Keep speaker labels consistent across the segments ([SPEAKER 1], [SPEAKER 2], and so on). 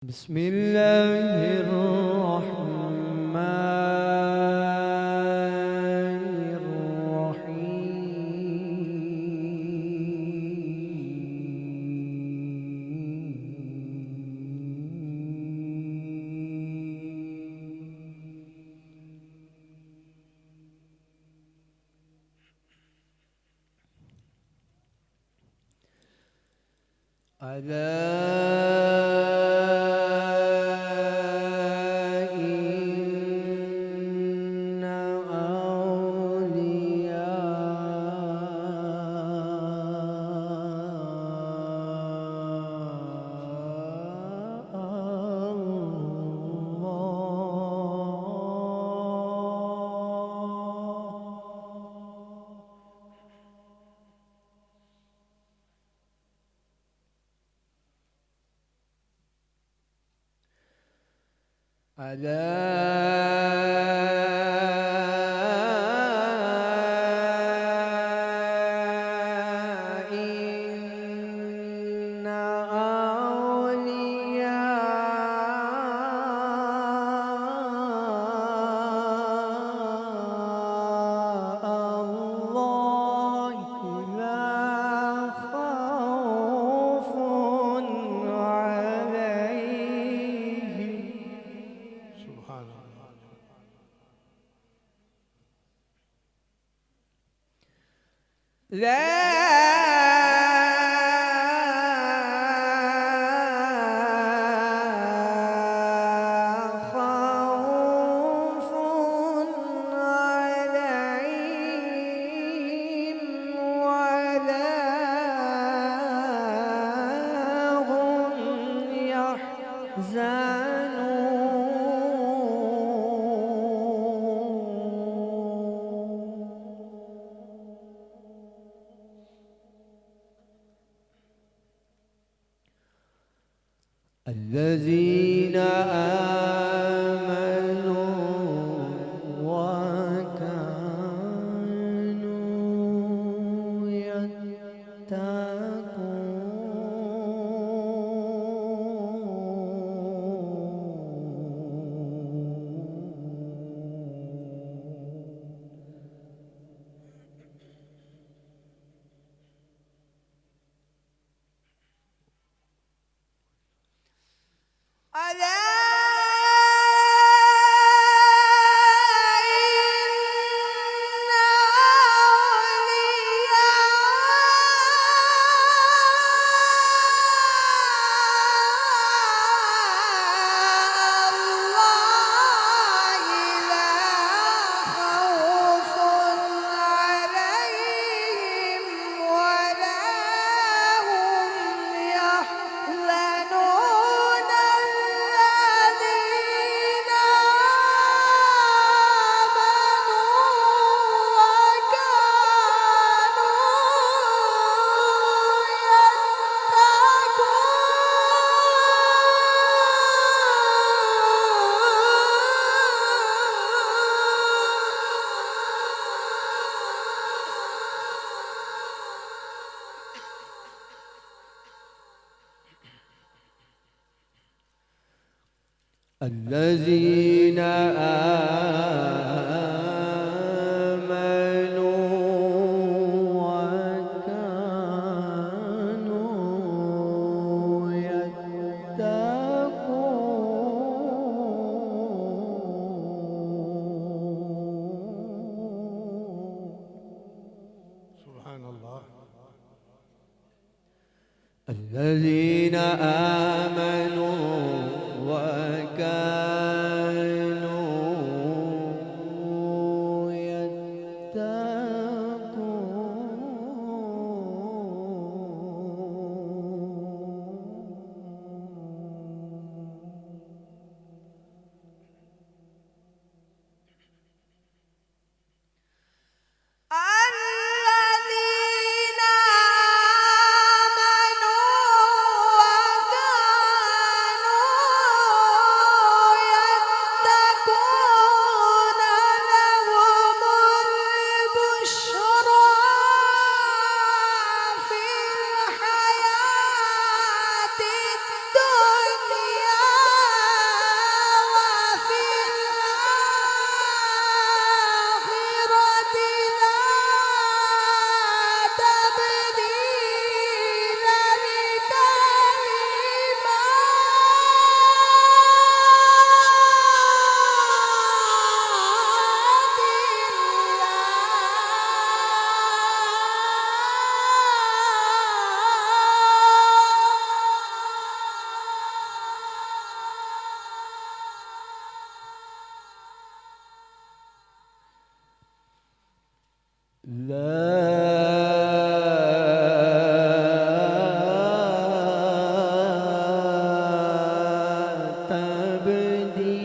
[SPEAKER 1] بسم الله الرحمن الرحيم. ألا إن أولياء الله لا خوف عليهم.
[SPEAKER 2] سبحان الله.
[SPEAKER 1] لا خوف عليهم ولا هم يحزنون. الذين آمنوا وكانوا يتقون. ألا إن أولياء الله لا خوف عليهم ولا هم يحزنون. الذين آمنوا وكانوا يتقون.
[SPEAKER 2] سبحان الله.
[SPEAKER 1] الذين آمنوا وكانوا يتقون. الذين آمنوا وكانوا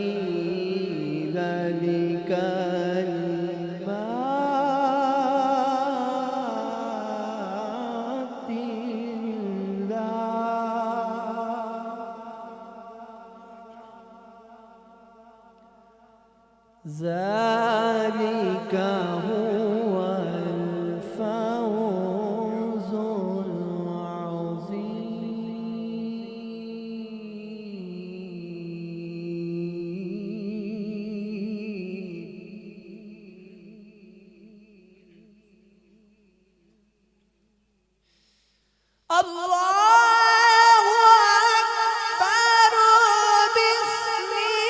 [SPEAKER 1] تبديل لكلمات الله ذلك هو الفوز العظيم. الله أكبر. بسم الله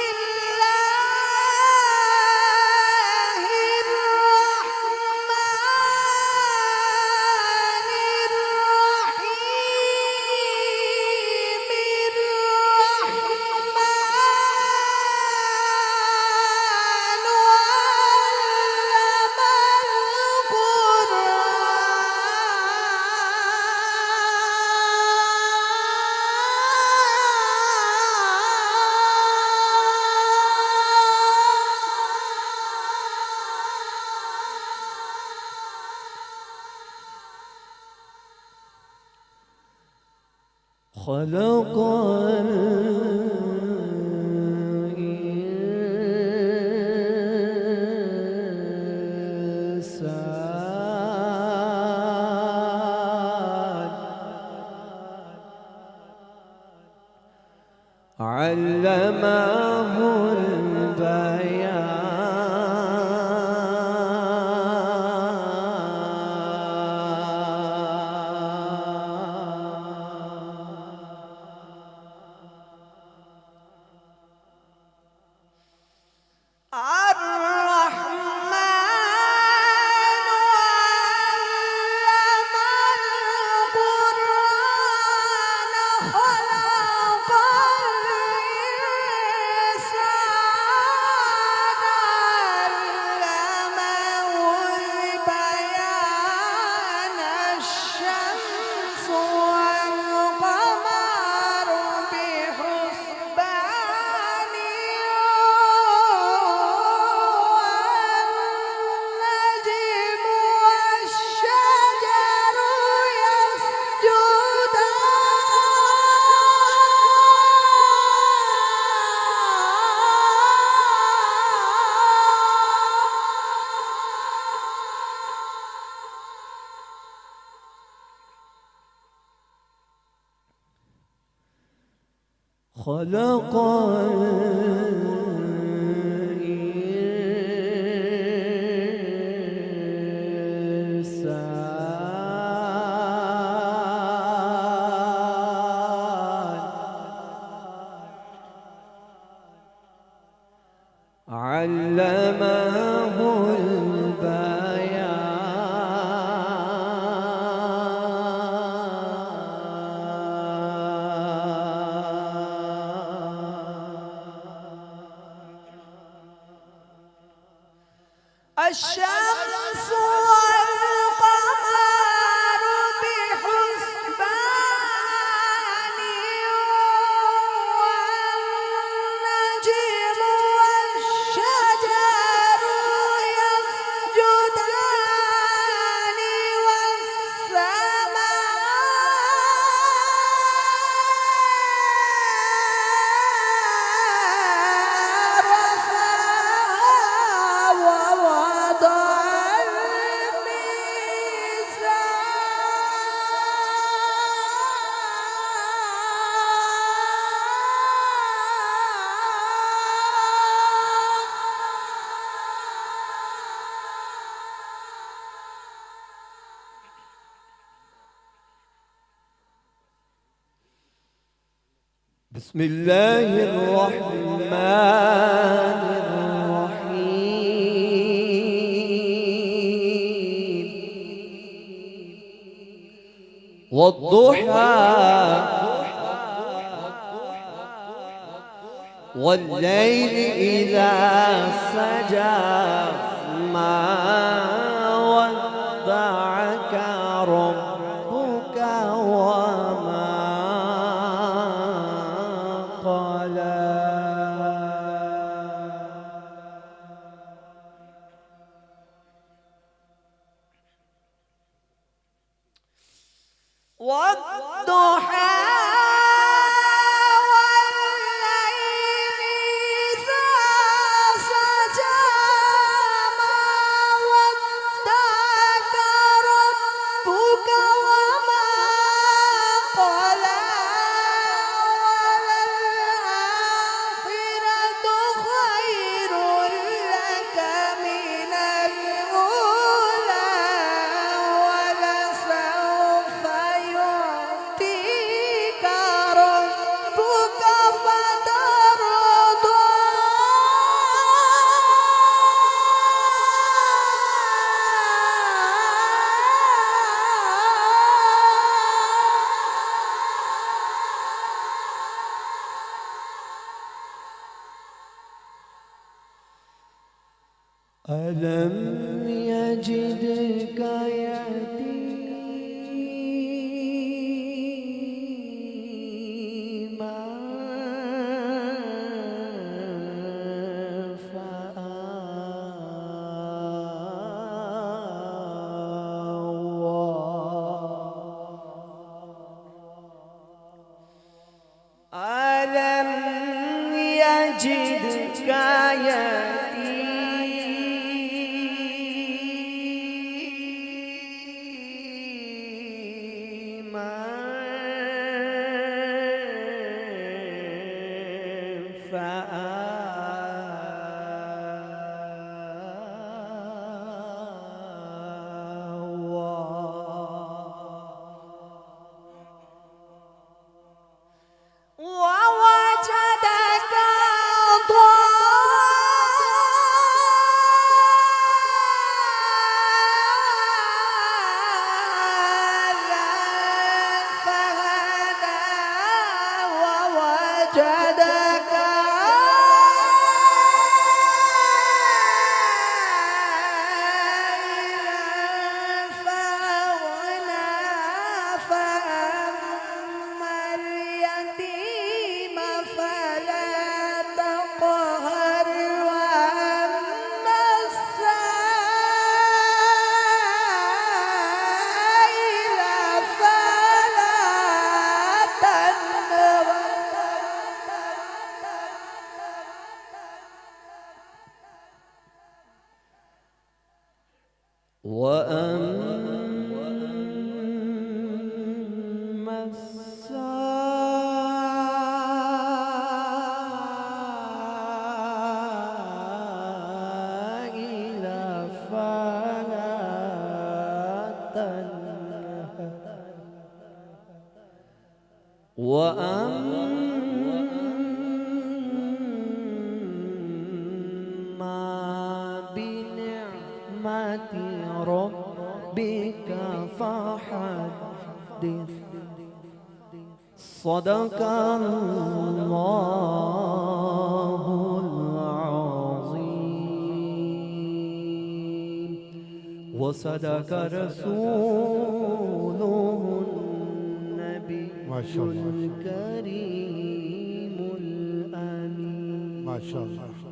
[SPEAKER 1] الرحمن الرحيم. الرحمن علم خلق الإنسان علمه خلق الإنسان علمه الشمس والقمر بحسبان والنجم والشجر يسجدان والسماء رفعها ووضع بسم الله الرحمن الرحيم والضحى والليل إذا سجى ما ودعك والضحى والليل إذا سجى ما ودعك ربك وما قلى وللآخرة خير لك من الأولى ولسوف يعطيك ربك فترضى ألم يجدك يتيما فآوى ألم يجدك يتيما ووجدك ضالا فهدى ووجدك عائلا فأغنى فأما اليتيم فلا تقهر وأما السائل فلا تنهر وأما السائل فلا تنهر وأما بنعمة ربك فحدث صدق الله العظيم وصدق رسوله النبي
[SPEAKER 2] ما شاء الله.
[SPEAKER 1] الكريم الأمين
[SPEAKER 2] ما شاء الله.